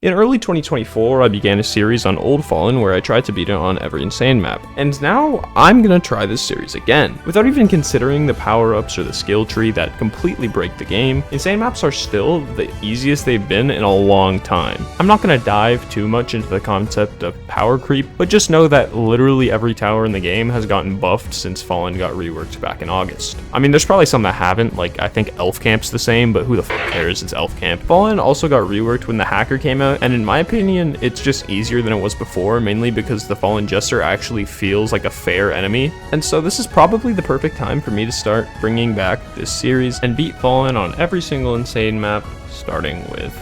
In early 2024, I began a series on Old Fallen where I tried to beat it on every Insane map, and now I'm gonna try this series again. Without even considering the power-ups or the skill tree that completely break the game, Insane maps are still the easiest they've been in a long time. I'm not gonna dive too much into the concept of power creep, but just know that literally every tower in the game has gotten buffed since Fallen got reworked back in August. I mean, there's probably some that haven't, like I think Elf Camp's the same, but who the fuck cares, it's Elf Camp. Fallen also got reworked when the Hacker came out, and in my opinion, it's just easier than it was before, mainly because the Fallen Jester actually feels like a fair enemy, and so this is probably the perfect time for me to start bringing back this series and beat Fallen on every single Insane map, starting with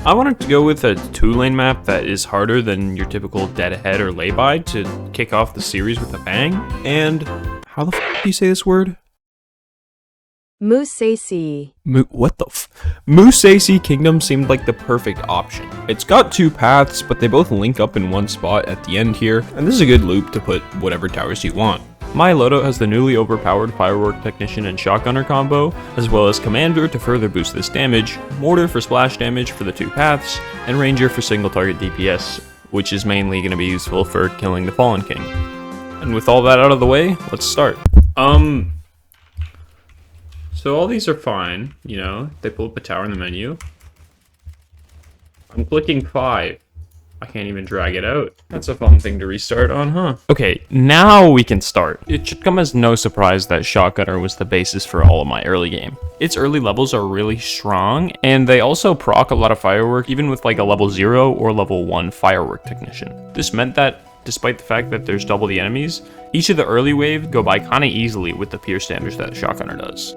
I wanted to go with a 2-lane map that is harder than your typical dead ahead or lay-by to kick off the series with a bang, and how the f do you say this word? Musashi. Musashi Kingdom seemed like the perfect option. It's got 2 paths, but they both link up in one spot at the end here, and this is a good loop to put whatever towers you want. My Loadout has the newly overpowered Firework Technician and Shotgunner combo, as well as Commander to further boost this damage, Mortar for splash damage for the 2 paths, and Ranger for single target DPS, which is mainly going to be useful for killing the Fallen King. And with all that out of the way, let's start. So all these are fine, you know, they pull up a tower in the menu. I'm clicking 5. I can't even drag it out. That's a fun thing to restart on, huh? Okay, now we can start. It should come as no surprise that Shotgunner was the basis for all of my early game. Its early levels are really strong, and they also proc a lot of firework, even with like a level 0 or level 1 Firework Technician. This meant that, despite the fact that there's double the enemies, each of the early wave go by kinda easily with the pierce damage that Shotgunner does.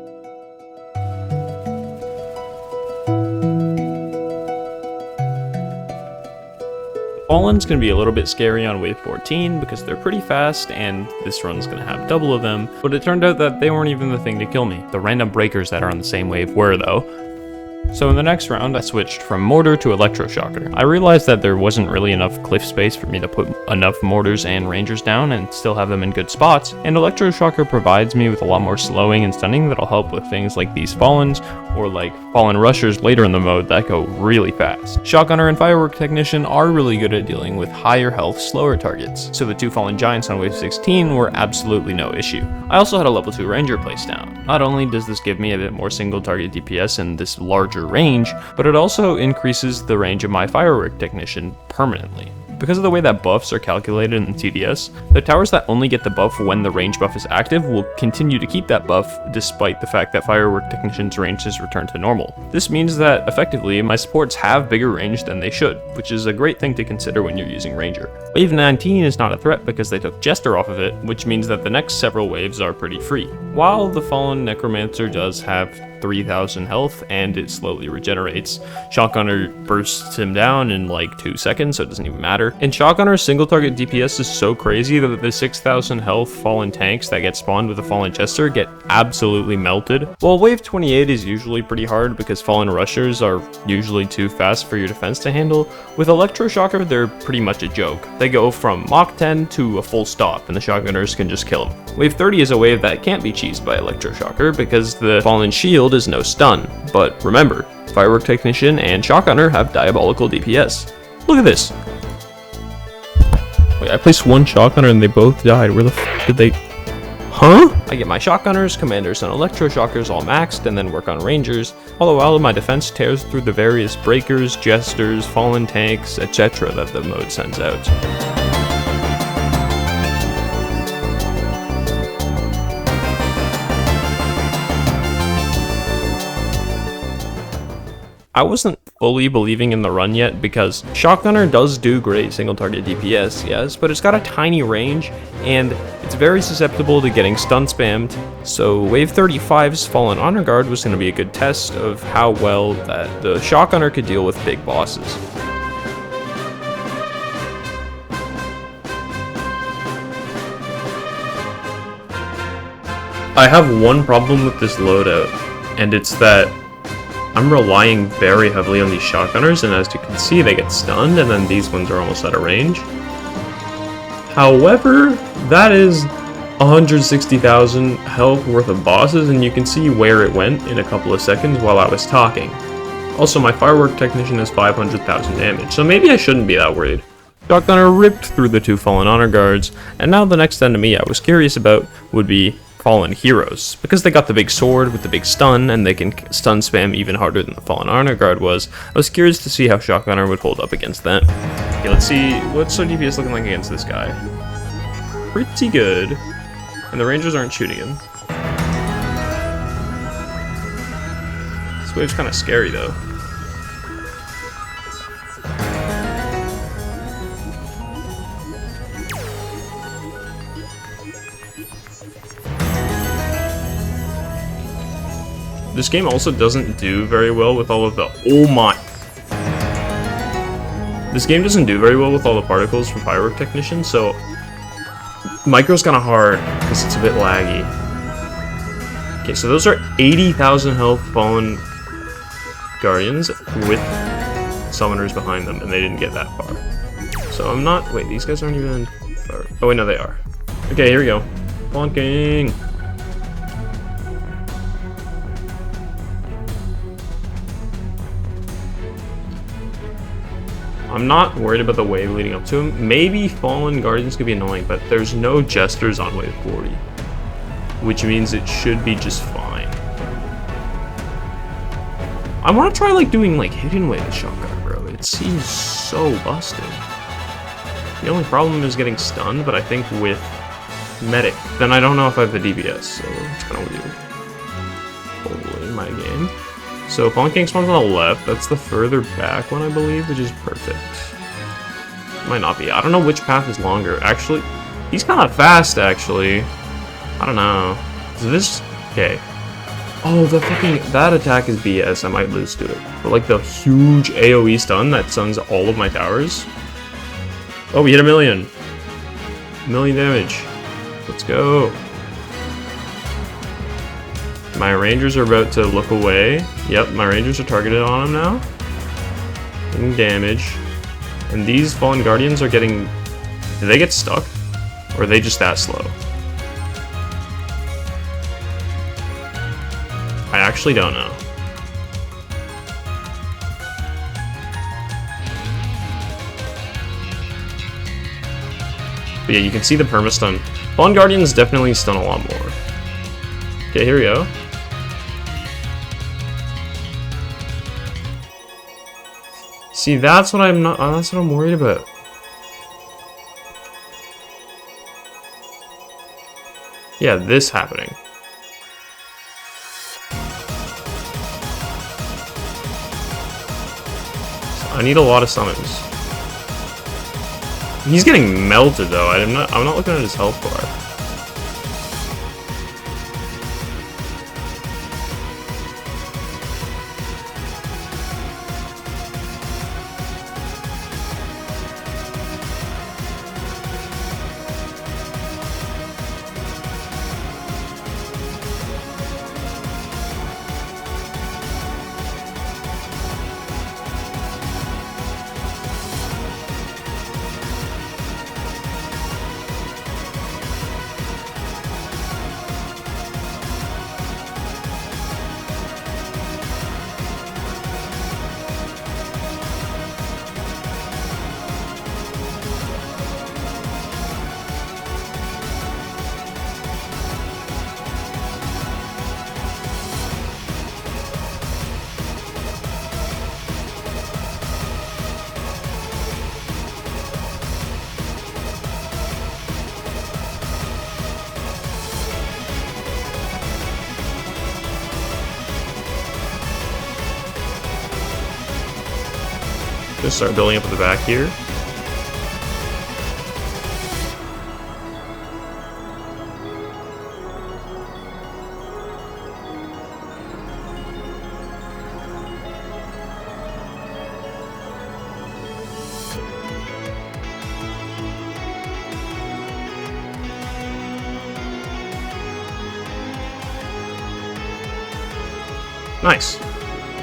Fallen's going to be a little bit scary on wave 14 because they're pretty fast and this run's going to have double of them, but it turned out that they weren't even the thing to kill me. The random breakers that are on the same wave were though. So in the next round, I switched from Mortar to Electroshocker. I realized that there wasn't really enough cliff space for me to put enough Mortars and Rangers down and still have them in good spots, and Electroshocker provides me with a lot more slowing and stunning that'll help with things like these Fallens, or like Fallen Rushers later in the mode that go really fast. Shotgunner and Firework Technician are really good at dealing with higher health, slower targets, so the 2 Fallen Giants on wave 16 were absolutely no issue. I also had a level 2 Ranger placed down. Not only does this give me a bit more single target DPS and this larger range, but it also increases the range of my Firework Technician permanently. Because of the way that buffs are calculated in TDS, the towers that only get the buff when the range buff is active will continue to keep that buff despite the fact that Firework Technician's range has returned to normal. This means that, effectively, my supports have bigger range than they should, which is a great thing to consider when you're using Ranger. Wave 19 is not a threat because they took Jester off of it, which means that the next several waves are pretty free. While the Fallen Necromancer does have 3,000 health and it slowly regenerates, Shotgunner bursts him down in like 2 seconds, so it doesn't even matter. And Shotgunner's single target DPS is so crazy that the 6,000 health Fallen tanks that get spawned with a Fallen Jester get absolutely melted. While wave 28 is usually pretty hard because Fallen Rushers are usually too fast for your defense to handle, with Electroshocker they're pretty much a joke. They go from Mach 10 to a full stop and the Shotgunners can just kill them. Wave 30 is a wave that can't be cheesed by Electroshocker because the Fallen Shield is no stun, but remember, Firework Technician and Shotgunner have diabolical DPS. Look at this! Wait, I placed 1 Shotgunner and they both died. Where the f did they... Huh? I get my Shotgunners, Commanders, and Electroshockers all maxed and then work on Rangers, all the while my defense tears through the various Breakers, Jesters, Fallen Tanks, etc. that the mode sends out. I wasn't fully believing in the run yet because Shotgunner does do great single target DPS, yes, but it's got a tiny range and it's very susceptible to getting stun spammed, so wave 35's Fallen Honor Guard was going to be a good test of how well that the Shotgunner could deal with big bosses. I have one problem with this loadout, and it's that I'm relying very heavily on these Shotgunners, and as you can see, they get stunned, and then these ones are almost out of range. However, that is 160,000 health worth of bosses, and you can see where it went in a couple of seconds while I was talking. Also, my firework technician has 500,000 damage, so maybe I shouldn't be that worried. Shock Gunner ripped through the 2 Fallen Honor Guards, and now the next enemy I was curious about would be Fallen Heroes, because they got the big sword with the big stun, and they can stun spam even harder than the Fallen Honor Guard was. I was curious to see how Shock Gunner would hold up against them. Okay, let's see, what's our DPS looking like against this guy? Pretty good. And the Rangers aren't shooting him. This wave's kind of scary though. This game also doesn't do very well with all of the... Oh my... This game doesn't do very well with all the particles from Firework Technician, so... Micro's kind of hard, because it's a bit laggy. Okay, so those are 80,000 health Fallen Guardians with Summoners behind them, and they didn't get that far. So I'm not... Wait, these guys aren't even... Far. Oh wait, no they are. Okay, here we go. Plonking! I'm not worried about the wave leading up to him. Maybe Fallen Guardians could be annoying, but there's no Jesters on wave 40. Which means it should be just fine. I want to try like doing like hidden wave with Shotgun, bro. It seems so busted. The only problem is getting stunned, but I think with Medic, then I don't know if I have the DPS, so it's kind of weird. Hopefully in my game. So Fallen King spawns on the left, that's the further back one I believe, which is perfect. Might not be, I don't know which path is longer. Actually, he's kind of fast actually. I don't know. Is this, okay. Oh, the fucking, that attack is BS, I might lose to it. But like the huge AoE stun that stuns all of my towers. Oh, we hit 1,000,000. 1,000,000 damage. Let's go. My Rangers are about to look away. Yep, my Rangers are targeted on him now. Getting damage. And these Fallen Guardians are getting... Do they get stuck? Or are they just that slow? I actually don't know. But yeah, you can see the perma-stun. Fallen Guardians definitely stun a lot more. Okay, here we go. See, that's what I'm not. That's what I'm worried about. Yeah, this happening. So I need a lot of summons. He's getting melted though. I'm not looking at his health bar. Just start building up at the back here. Nice.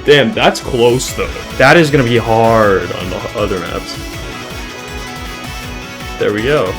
Damn, that's close though. That is gonna be hard on the other maps. There we go.